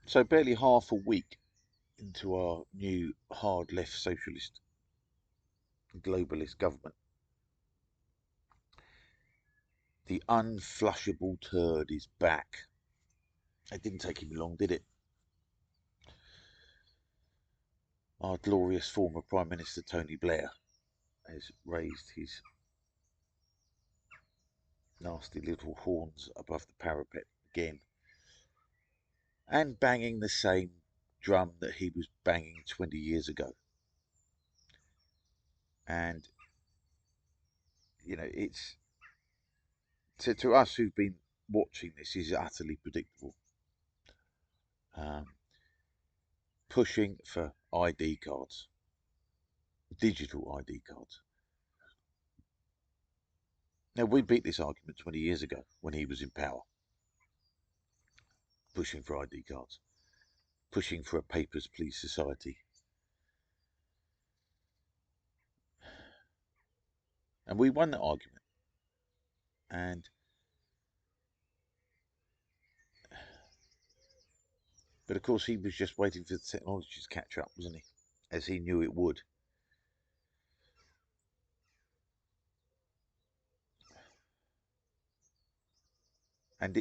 So barely half a week into our new hard left socialist globalist government, the unflushable turd is back. It didn't take him long, did it? Our glorious former Prime Minister Tony Blair has raised his nasty little horns above the parapet again, and banging the same drum that he was banging 20 years ago. And, it's to us who've been watching this, is utterly predictable. Pushing for ID cards, digital ID cards. Now, we beat this argument 20 years ago when he was in power, pushing for ID cards, pushing for a papers, please society. And we won that argument. But of course, he was just waiting for the technology to catch up, wasn't he? As he knew it would. And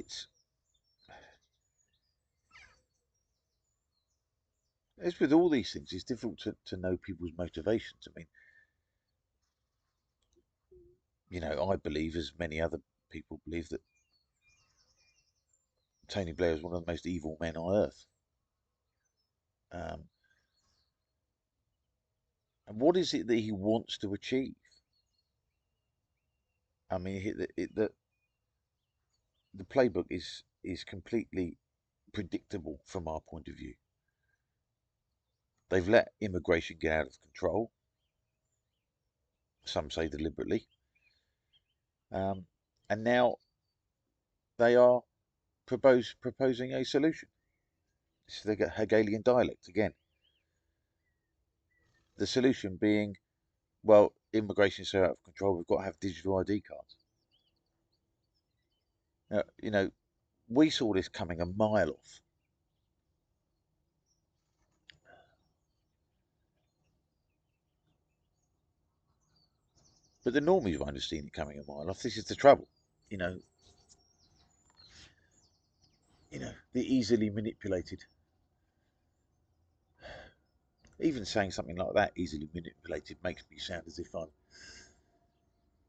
as with all these things, it's difficult to know people's motivations. I mean, I believe, as many other people believe, that Tony Blair is one of the most evil men on earth. And what is it that he wants to achieve? I mean, the playbook is completely predictable from our point of view. They've let immigration get out of control. Some say deliberately. And now they are proposing a solution. It's the Hegelian dialect again. The solution being, well, immigration is so out of control, we've got to have digital ID cards. Now, we saw this coming a mile off. But the normies won't have seen it coming a mile off. This is the trouble. You know, the easily manipulated. Even saying something like that, easily manipulated, makes me sound as if I'm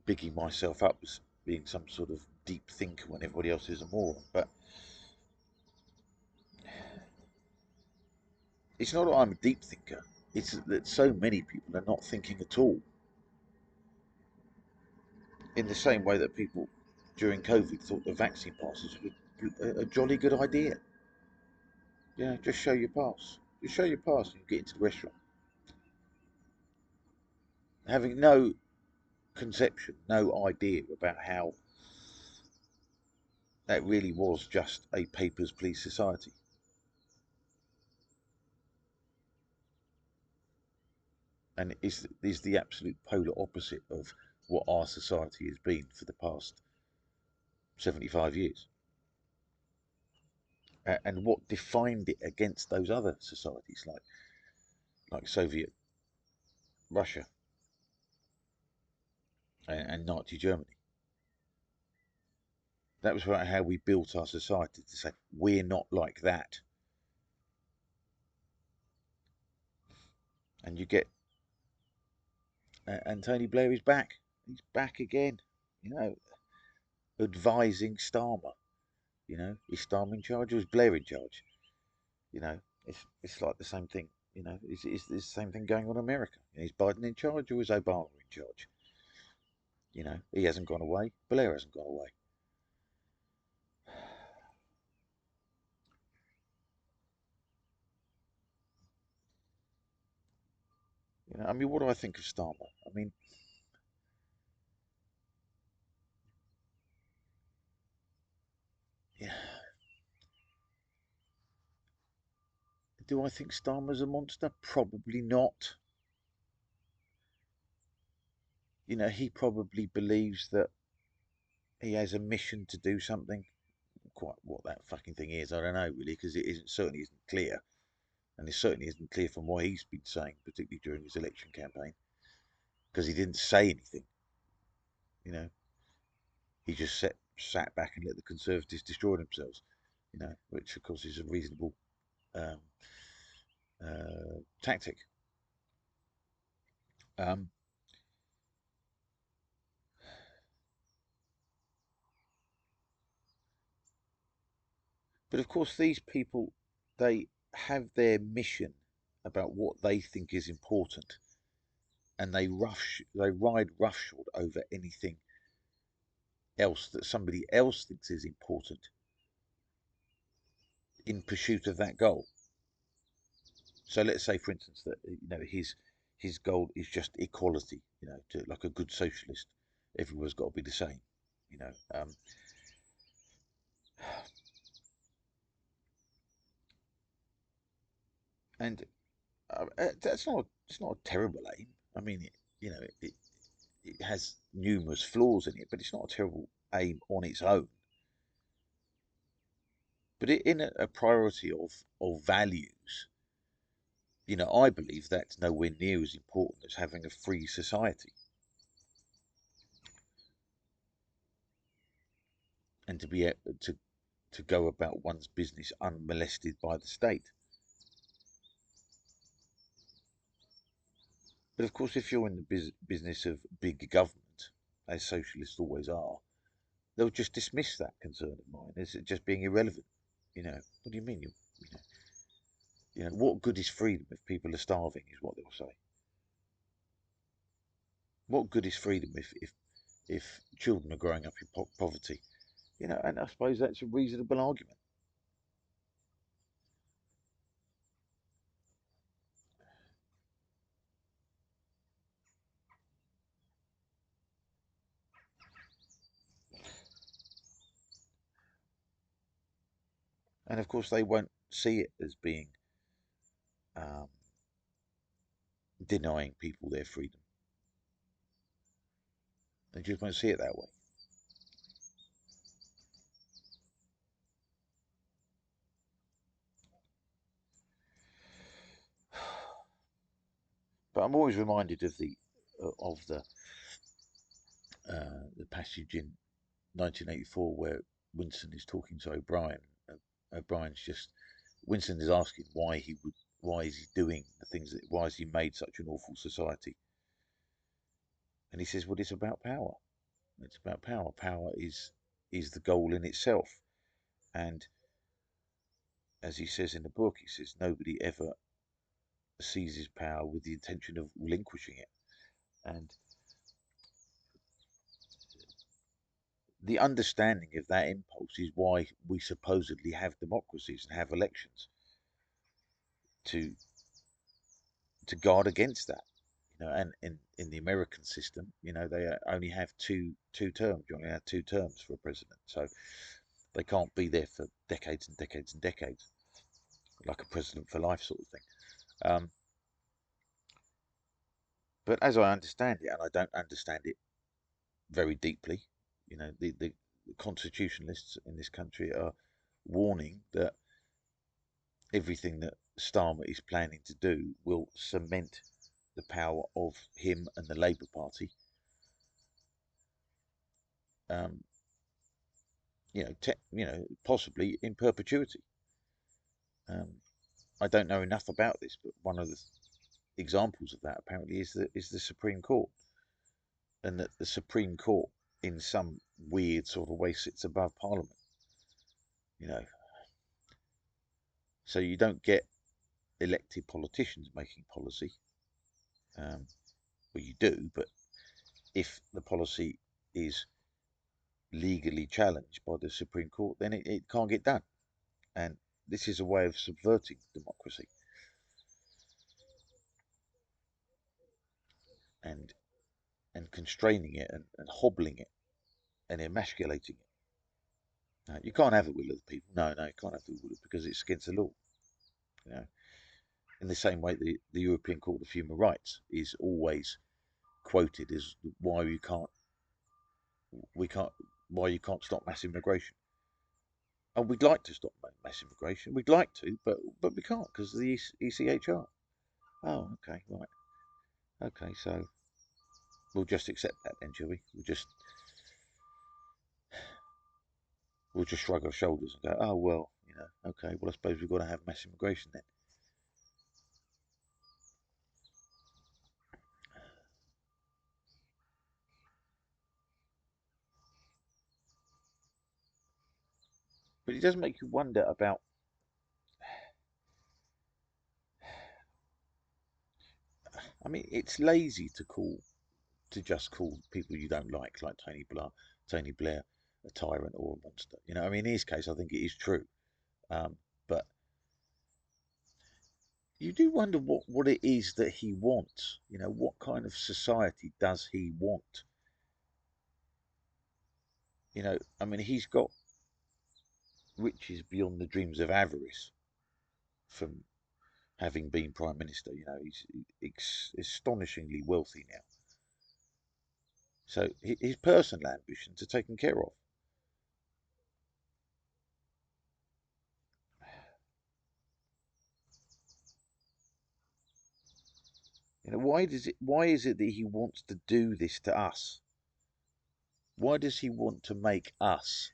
bigging myself up as being some sort of deep thinker when everybody else is a moron. But it's not that I'm a deep thinker. It's that so many people are not thinking at all. In the same way that people during COVID thought the vaccine passes were a jolly good idea. Yeah, just show your pass. Just show your pass and you get into the restaurant. Having no conception, no idea about how that really was just a papers, please society. And is the absolute polar opposite of what our society has been for the past 75 years. And what defined it against those other societies like Soviet Russia and Nazi Germany. That was about how we built our society, to say we're not like that. And you get, and Tony Blair is back. He's back again, advising Starmer. Is Starmer in charge or is Blair in charge? It's like the same thing. It's the same thing going on in America. Is Biden in charge or is Obama in charge? He hasn't gone away. Blair hasn't gone away. I mean, what do I think of Starmer? I mean, yeah. Do I think Starmer's a monster? Probably not. He probably believes that he has a mission to do something. quite what that fucking thing is. I don't know really, because certainly isn't clear, and it certainly isn't clear from what he's been saying, particularly during his election campaign, because he didn't say anything. You know, he just sat back and let the Conservatives destroy themselves. You know, which of course is a reasonable um, tactic. Um, but of course, these people, they have their mission about what they think is important, and they ride roughshod over anything else that somebody else thinks is important in pursuit of that goal. So let's say, for instance, that his goal is just equality. Like a good socialist, everyone's got to be the same. You know, and that's not it's not a terrible aim. I mean, it has numerous flaws in it, but it's not a terrible aim on its own. But in a priority of values, I believe that's nowhere near as important as having a free society and to be able to go about one's business unmolested by the state. But of course, if you're in the business of big government, as socialists always are, they'll just dismiss that concern of mine as just being irrelevant. What do you mean? What good is freedom if people are starving? Is what they'll say. What good is freedom if children are growing up in poverty? And I suppose that's a reasonable argument. And of course, they won't see it as being um, denying people their freedom. They just won't see it that way. But I'm always reminded of the passage in 1984 where Winston is talking to O'Brien. O'Brien's just Winston is asking why is he doing the things why has he made such an awful society? And he says, well, it's about power. It's about power. Power is the goal in itself. And as he says in the book, he says nobody ever seizes power with the intention of relinquishing it. And the understanding of that impulse is why we supposedly have democracies and have elections to guard against that. And in the American system, they only have two terms. You only have 2 terms for a president, so they can't be there for decades and decades and decades, like a president for life sort of thing. Um, but as I understand it, and I don't understand it very deeply, the constitutionalists in this country are warning that everything that Starmer is planning to do will cement the power of him and the Labour Party. Um, possibly in perpetuity. Um, I don't know enough about this, but one of the examples of that apparently is the Supreme Court, and that the Supreme Court, in some weird sort of way, sits above Parliament. You know, so you don't get elected politicians making policy. Well, you do, but if the policy is legally challenged by the Supreme Court, then it can't get done. And this is a way of subverting democracy and constraining it and hobbling it and emasculating it. You can't have it with other people. No, no, you can't have it with it because it's against the law. You know, in the same way, the European Court of Human Rights is always quoted as why we can't stop mass immigration. And we'd like to stop mass immigration. We'd like to, but we can't because of the ECHR. Oh, okay, right. Okay, so we'll just accept that then, shall we? We'll just shrug our shoulders and go, oh well, okay. Well, I suppose we've got to have mass immigration then. But it does make you wonder about. I mean, it's lazy to just call people you don't like Tony Blair, a tyrant or a monster. I mean, in his case, I think it is true. But you do wonder what it is that he wants. What kind of society does he want? I mean, he's got riches beyond the dreams of avarice from having been prime minister. He's astonishingly wealthy now. So his personal ambitions are taken care of. Why is it that he wants to do this to us? Why does he want to make us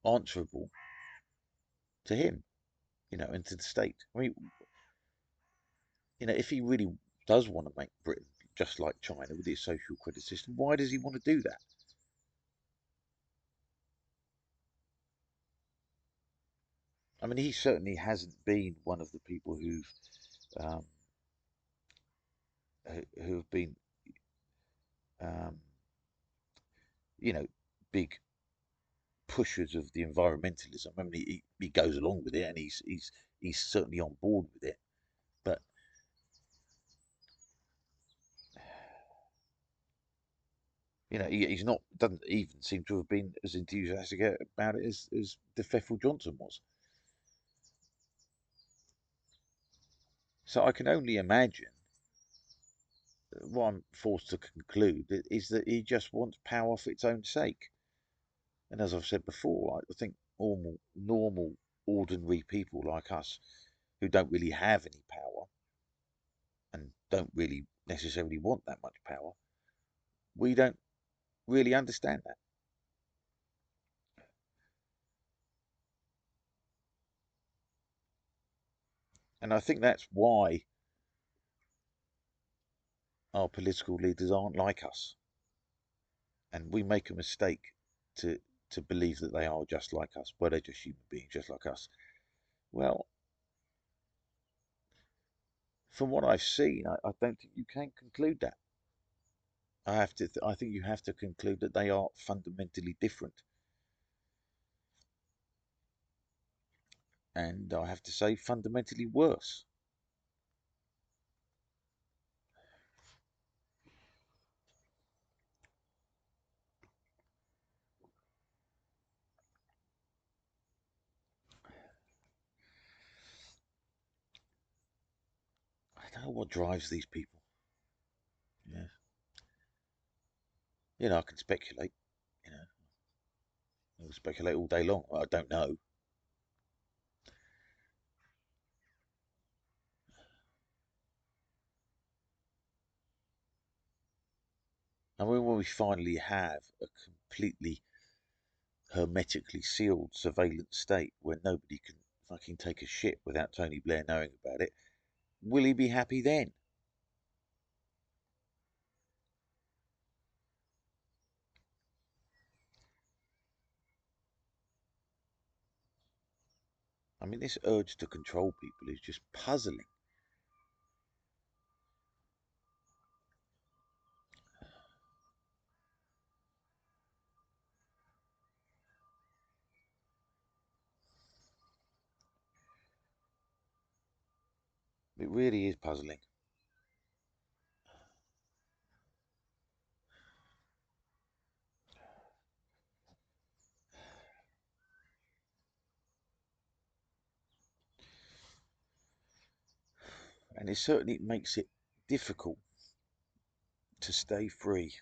answerable to him, and to the state? I mean, if he really does want to make Britain just like China with its social credit system, why does he want to do that? I mean, he certainly hasn't been one of the people um, who have been, um, you know, big pushers of the environmentalism. I mean, he goes along with it, and he's certainly on board with it. But he's not doesn't even seem to have been as enthusiastic about it as DeFeffel Johnson was. So I can only imagine what I'm forced to conclude is that he just wants power for its own sake. And as I've said before, I think normal, ordinary people like us who don't really have any power and don't really necessarily want that much power, we don't really understand that. And I think that's why our political leaders aren't like us. And we make a mistake to believe that they are just like us. Well, they're just human beings, just like us. Well, from what I've seen, I don't think you can conclude that. I think you have to conclude that they are fundamentally different. And I have to say, fundamentally worse. I don't know what drives these people. Yeah. I can speculate. You know, I'll speculate all day long. I don't know. I mean, when we finally have a completely hermetically sealed surveillance state where nobody can fucking take a shit without Tony Blair knowing about it, will he be happy then? I mean, this urge to control people is just puzzling. It really is puzzling. And it certainly makes it difficult to stay free.